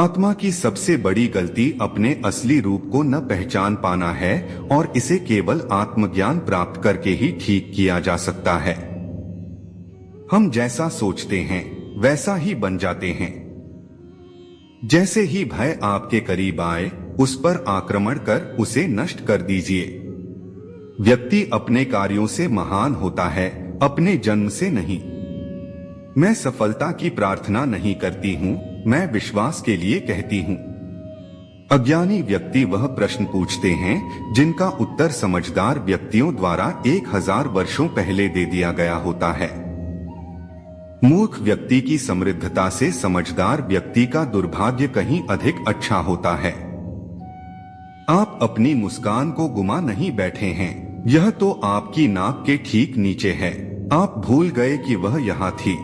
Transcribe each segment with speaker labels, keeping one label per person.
Speaker 1: आत्मा की सबसे बड़ी गलती अपने असली रूप को न पहचान पाना है और इसे केवल आत्मज्ञान प्राप्त करके ही ठीक किया जा सकता है। हम जैसा सोचते हैं वैसा ही बन जाते हैं। जैसे ही भय आपके करीब आए उस पर आक्रमण कर उसे नष्ट कर दीजिए। व्यक्ति अपने कार्यों से महान होता है, अपने जन्म से नहीं। मैं सफलता की प्रार्थना नहीं करती हूँ, मैं विश्वास के लिए कहती हूँ। अज्ञानी व्यक्ति वह प्रश्न पूछते हैं जिनका उत्तर समझदार व्यक्तियों द्वारा 1000 वर्षों पहले दे दिया गया होता है। मूर्ख व्यक्ति की समृद्धता से समझदार व्यक्ति का दुर्भाग्य कहीं अधिक अच्छा होता है। आप अपनी मुस्कान को गुमा नहीं बैठे हैं, यह तो आपकी नाक के ठीक नीचे है। आप भूल गए कि वह यहाँ थी।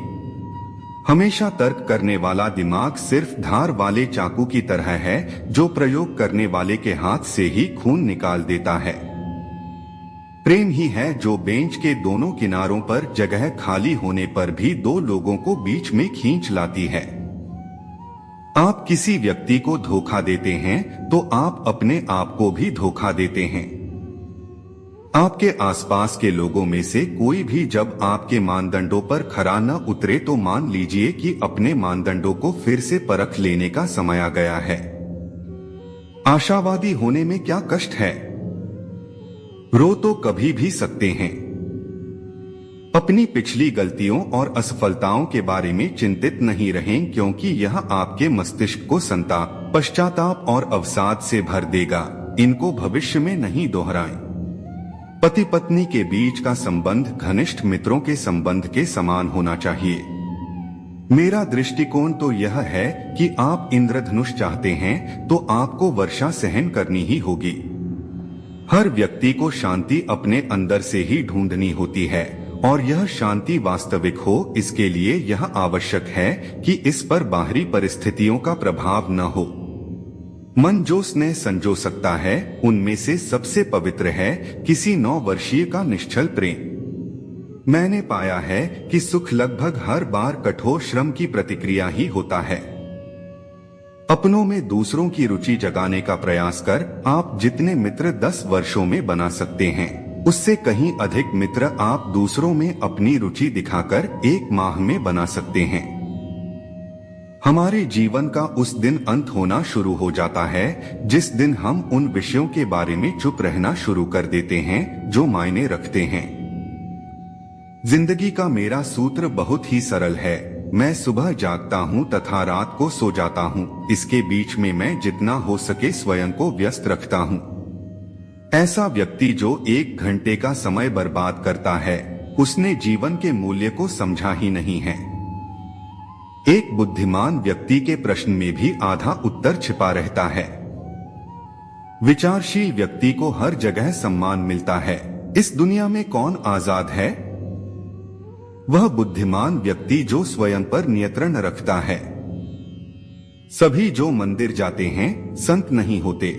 Speaker 1: हमेशा तर्क करने वाला दिमाग सिर्फ धार वाले चाकू की तरह है जो प्रयोग करने वाले के हाथ से ही खून निकाल देता है। प्रेम ही है जो बेंच के दोनों किनारों पर जगह खाली होने पर भी दो लोगों को बीच में खींच लाती है। आप किसी व्यक्ति को धोखा देते हैं तो आप अपने आप को भी धोखा देते हैं। आपके आसपास के लोगों में से कोई भी जब आपके मानदंडों पर खरा न उतरे तो मान लीजिए कि अपने मानदंडों को फिर से परख लेने का समय आ गया है। आशावादी होने में क्या कष्ट है? रो तो कभी भी सकते हैं। अपनी पिछली गलतियों और असफलताओं के बारे में चिंतित नहीं रहें, क्योंकि यह आपके मस्तिष्क को संताप, पश्चाताप और अवसाद से भर देगा। इनको भविष्य में नहीं दोहराएं। पति पत्नी के बीच का संबंध घनिष्ठ मित्रों के संबंध के समान होना चाहिए। मेरा दृष्टिकोण तो यह है कि आप इंद्रधनुष चाहते हैं तो आपको वर्षा सहन करनी ही होगी। हर व्यक्ति को शांति अपने अंदर से ही ढूंढनी होती है और यह शांति वास्तविक हो, इसके लिए यह आवश्यक है कि इस पर बाहरी परिस्थितियों का प्रभाव न हो। मन जो स्नेह संजो सकता है उनमें से सबसे पवित्र है किसी 9 वर्षीय का निश्चल प्रेम। मैंने पाया है कि सुख लगभग हर बार कठोर श्रम की प्रतिक्रिया ही होता है। अपनों में दूसरों की रुचि जगाने का प्रयास कर आप जितने मित्र 10 वर्षों में बना सकते हैं, उससे कहीं अधिक मित्र आप दूसरों में अपनी रुचि दिखाकर 1 माह में बना सकते हैं। हमारे जीवन का उस दिन अंत होना शुरू हो जाता है जिस दिन हम उन विषयों के बारे में चुप रहना शुरू कर देते हैं जो मायने रखते हैं। जिंदगी का मेरा सूत्र बहुत ही सरल है। मैं सुबह जागता हूँ तथा रात को सो जाता हूँ। इसके बीच में मैं जितना हो सके स्वयं को व्यस्त रखता हूँ। ऐसा व्यक्ति जो 1 घंटे का समय बर्बाद करता है उसने जीवन के मूल्य को समझा ही नहीं है। एक बुद्धिमान व्यक्ति के प्रश्न में भी आधा उत्तर छिपा रहता है। विचारशील व्यक्ति को हर जगह सम्मान मिलता है। इस दुनिया में कौन आजाद है? वह बुद्धिमान व्यक्ति जो स्वयं पर नियंत्रण रखता है। सभी जो मंदिर जाते हैं संत नहीं होते।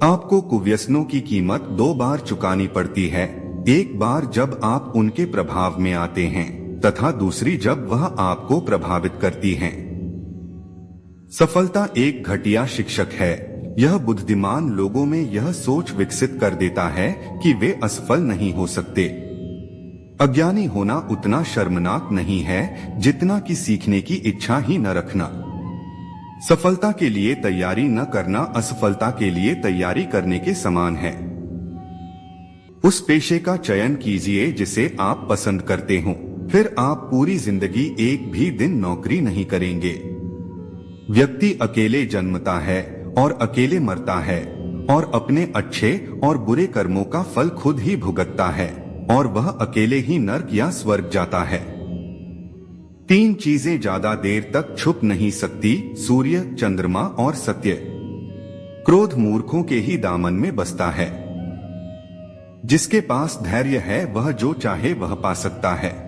Speaker 1: आपको कुव्यसनों की कीमत 2 बार चुकानी पड़ती है, एक बार जब आप उनके प्रभाव में आते हैं तथा दूसरी जब वह आपको प्रभावित करती हैं। सफलता एक घटिया शिक्षक है। यह बुद्धिमान लोगों में यह सोच विकसित कर देता है कि वे असफल नहीं हो सकते। अज्ञानी होना उतना शर्मनाक नहीं है जितना कि सीखने की इच्छा ही न रखना। सफलता के लिए तैयारी न करना असफलता के लिए तैयारी करने के समान है। उस पेशे का चयन कीजिए जिसे आप पसंद करते हो, फिर आप पूरी जिंदगी एक भी दिन नौकरी नहीं करेंगे। व्यक्ति अकेले जन्मता है और अकेले मरता है और अपने अच्छे और बुरे कर्मों का फल खुद ही भुगतता है और वह अकेले ही नर्क या स्वर्ग जाता है। 3 चीजें ज्यादा देर तक छुप नहीं सकती, सूर्य, चंद्रमा और सत्य। क्रोध मूर्खों के ही दामन में बसता है। जिसके पास धैर्य है वह जो चाहे वह पा सकता है।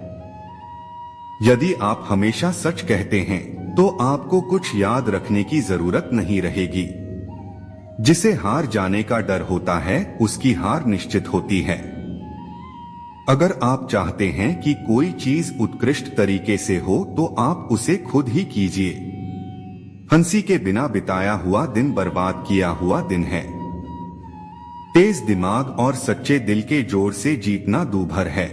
Speaker 1: यदि आप हमेशा सच कहते हैं तो आपको कुछ याद रखने की जरूरत नहीं रहेगी। जिसे हार जाने का डर होता है उसकी हार निश्चित होती है। अगर आप चाहते हैं कि कोई चीज उत्कृष्ट तरीके से हो तो आप उसे खुद ही कीजिए। हंसी के बिना बिताया हुआ दिन बर्बाद किया हुआ दिन है। तेज दिमाग और सच्चे दिल के जोर से जीतना दूभर है।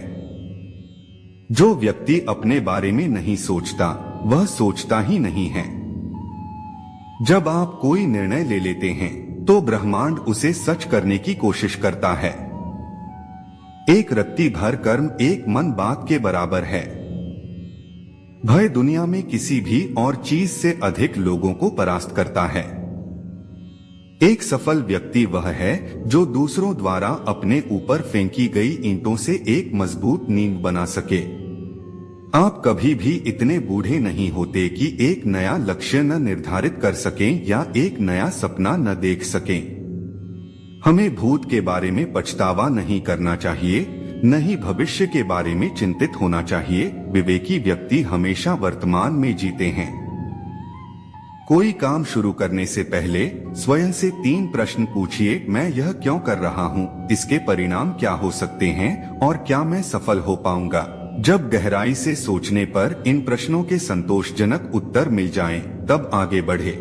Speaker 1: जो व्यक्ति अपने बारे में नहीं सोचता वह सोचता ही नहीं है। जब आप कोई निर्णय ले लेते हैं तो ब्रह्मांड उसे सच करने की कोशिश करता है। एक रत्ती भर कर्म एक मन बात के बराबर है। भय दुनिया में किसी भी और चीज से अधिक लोगों को परास्त करता है। एक सफल व्यक्ति वह है जो दूसरों द्वारा अपने ऊपर फेंकी गई ईंटों से एक मजबूत नींव बना सके। आप कभी भी इतने बूढ़े नहीं होते कि एक नया लक्ष्य न निर्धारित कर सकें या एक नया सपना न देख सकें। हमें भूत के बारे में पछतावा नहीं करना चाहिए, न ही भविष्य के बारे में चिंतित होना चाहिए। विवेकी व्यक्ति हमेशा वर्तमान में जीते हैं। कोई काम शुरू करने से पहले स्वयं से 3 प्रश्न पूछिए। मैं यह क्यों कर रहा हूँ? इसके परिणाम क्या हो सकते हैं? और क्या मैं सफल हो पाऊंगा? जब गहराई से सोचने पर इन प्रश्नों के संतोषजनक उत्तर मिल जाएं, तब आगे बढ़े।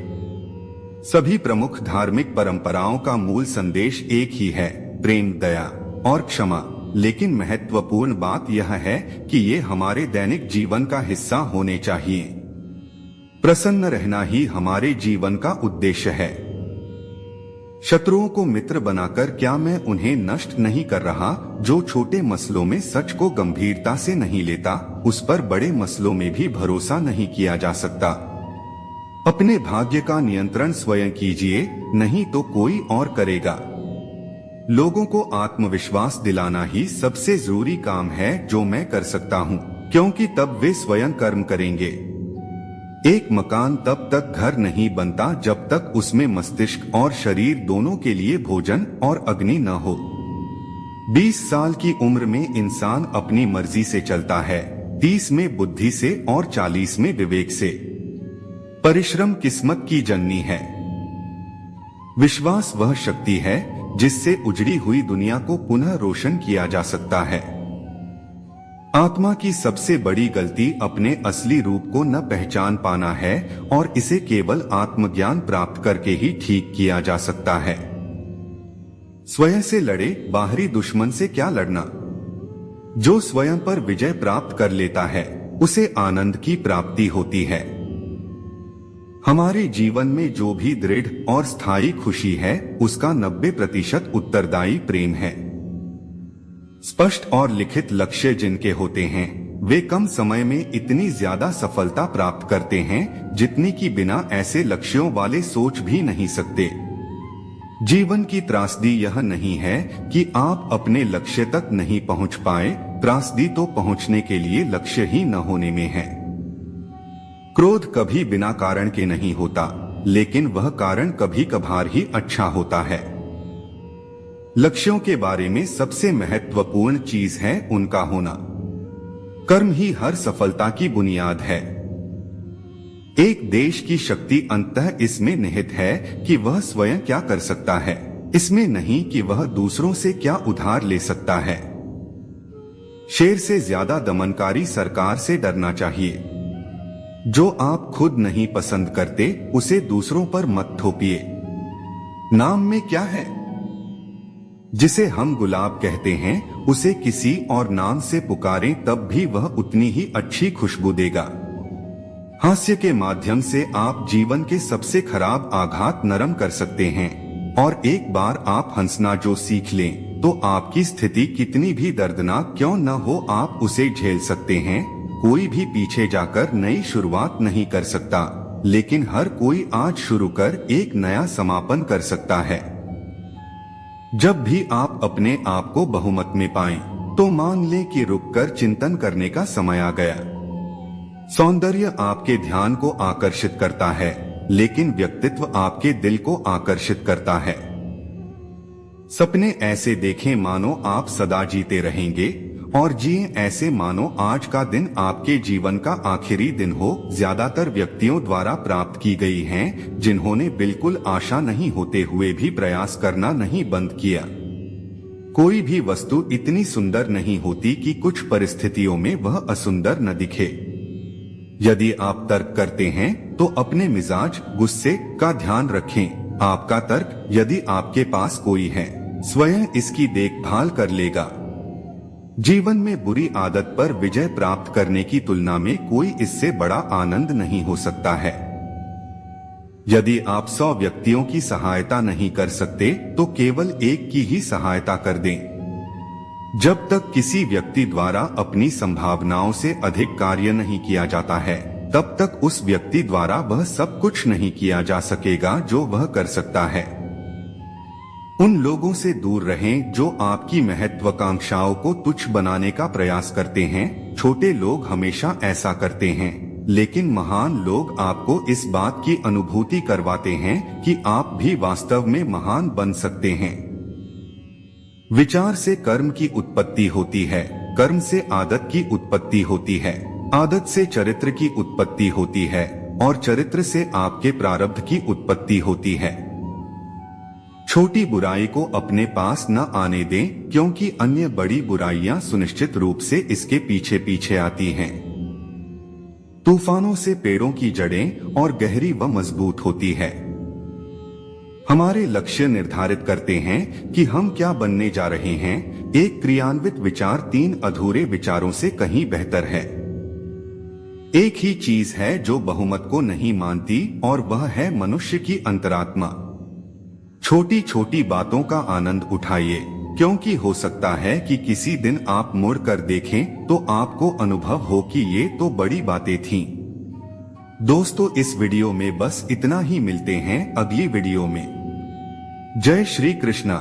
Speaker 1: सभी प्रमुख धार्मिक परंपराओं का मूल संदेश एक ही है, प्रेम, दया और क्षमा। लेकिन महत्वपूर्ण बात यह है कि ये हमारे दैनिक जीवन का हिस्सा होने चाहिए। प्रसन्न रहना ही हमारे जीवन का उद्देश्य है। शत्रुओं को मित्र बनाकर क्या मैं उन्हें नष्ट नहीं कर रहा? जो छोटे मसलों में सच को गंभीरता से नहीं लेता, उस पर बड़े मसलों में भी भरोसा नहीं किया जा सकता। अपने भाग्य का नियंत्रण स्वयं कीजिए, नहीं तो कोई और करेगा। लोगों को आत्मविश्वास दिलाना ही सबसे जरूरी काम है जो मैं कर सकता हूँ, क्योंकि तब वे स्वयं कर्म करेंगे। एक मकान तब तक घर नहीं बनता जब तक उसमें मस्तिष्क और शरीर दोनों के लिए भोजन और अग्नि न हो। 20 साल की उम्र में इंसान अपनी मर्जी से चलता है, 30 में बुद्धि से और 40 में विवेक से। परिश्रम किस्मत की जननी है। विश्वास वह शक्ति है जिससे उजड़ी हुई दुनिया को पुनः रोशन किया जा सकता है। आत्मा की सबसे बड़ी गलती अपने असली रूप को न पहचान पाना है और इसे केवल आत्मज्ञान प्राप्त करके ही ठीक किया जा सकता है। स्वयं से लड़े, बाहरी दुश्मन से क्या लड़ना। जो स्वयं पर विजय प्राप्त कर लेता है उसे आनंद की प्राप्ति होती है। हमारे जीवन में जो भी दृढ़ और स्थायी खुशी है उसका 90% उत्तरदायी प्रेम है। स्पष्ट और लिखित लक्ष्य जिनके होते हैं वे कम समय में इतनी ज्यादा सफलता प्राप्त करते हैं जितनी कि बिना ऐसे लक्ष्यों वाले सोच भी नहीं सकते। जीवन की त्रासदी यह नहीं है कि आप अपने लक्ष्य तक नहीं पहुंच पाए, त्रासदी तो पहुंचने के लिए लक्ष्य ही न होने में है। क्रोध कभी बिना कारण के नहीं होता, लेकिन वह कारण कभी कभार ही अच्छा होता है। लक्ष्यों के बारे में सबसे महत्वपूर्ण चीज है उनका होना। कर्म ही हर सफलता की बुनियाद है। एक देश की शक्ति अंततः इसमें निहित है कि वह स्वयं क्या कर सकता है, इसमें नहीं कि वह दूसरों से क्या उधार ले सकता है। शेर से ज्यादा दमनकारी सरकार से डरना चाहिए। जो आप खुद नहीं पसंद करते उसे दूसरों पर मत थोपिए। नाम में क्या है? जिसे हम गुलाब कहते हैं उसे किसी और नाम से पुकारें तब भी वह उतनी ही अच्छी खुशबू देगा। हास्य के माध्यम से आप जीवन के सबसे खराब आघात नरम कर सकते हैं, और एक बार आप हंसना जो सीख लें तो आपकी स्थिति कितनी भी दर्दनाक क्यों न हो आप उसे झेल सकते हैं। कोई भी पीछे जाकर नई शुरुआत नहीं कर सकता, लेकिन हर कोई आज शुरू कर एक नया समापन कर सकता है। जब भी आप अपने आप को बहुमत में पाएं, तो मान लें कि रुककर चिंतन करने का समय आ गया। सौंदर्य आपके ध्यान को आकर्षित करता है, लेकिन व्यक्तित्व आपके दिल को आकर्षित करता है। सपने ऐसे देखें मानो आप सदा जीते रहेंगे, और जिए ऐसे मानो आज का दिन आपके जीवन का आखिरी दिन हो। ज्यादातर व्यक्तियों द्वारा प्राप्त की गई हैं, जिन्होंने बिल्कुल आशा नहीं होते हुए भी प्रयास करना नहीं बंद किया। कोई भी वस्तु इतनी सुंदर नहीं होती कि कुछ परिस्थितियों में वह असुंदर न दिखे। यदि आप तर्क करते हैं तो अपने मिजाज गुस्से का ध्यान रखें। आपका तर्क, यदि आपके पास कोई है, स्वयं इसकी देखभाल कर लेगा। जीवन में बुरी आदत पर विजय प्राप्त करने की तुलना में कोई इससे बड़ा आनंद नहीं हो सकता है। यदि आप 100 व्यक्तियों की सहायता नहीं कर सकते तो केवल एक की ही सहायता कर दें। जब तक किसी व्यक्ति द्वारा अपनी संभावनाओं से अधिक कार्य नहीं किया जाता है, तब तक उस व्यक्ति द्वारा वह सब कुछ नहीं किया जा सकेगा जो वह कर सकता है। उन लोगों से दूर रहें जो आपकी महत्वाकांक्षाओं को तुच्छ बनाने का प्रयास करते हैं। छोटे लोग हमेशा ऐसा करते हैं, लेकिन महान लोग आपको इस बात की अनुभूति करवाते हैं कि आप भी वास्तव में महान बन सकते हैं। विचार से कर्म की उत्पत्ति होती है, कर्म से आदत की उत्पत्ति होती है, आदत से चरित्र की उत्पत्ति होती है और चरित्र से आपके प्रारब्ध की उत्पत्ति होती है। छोटी बुराई को अपने पास न आने दें, क्योंकि अन्य बड़ी बुराइयां सुनिश्चित रूप से इसके पीछे पीछे आती हैं। तूफानों से पेड़ों की जड़ें और गहरी व मजबूत होती है। हमारे लक्ष्य निर्धारित करते हैं कि हम क्या बनने जा रहे हैं। एक क्रियान्वित विचार 3 अधूरे विचारों से कहीं बेहतर है। एक ही चीज है जो बहुमत को नहीं मानती, और वह है मनुष्य की अंतरात्मा। छोटी छोटी बातों का आनंद उठाइए, क्योंकि हो सकता है कि किसी दिन आप मुड़ कर देखें तो आपको अनुभव हो कि ये तो बड़ी बातें थीं। दोस्तों, इस वीडियो में बस इतना ही। मिलते हैं अगली वीडियो में। जय श्री कृष्णा।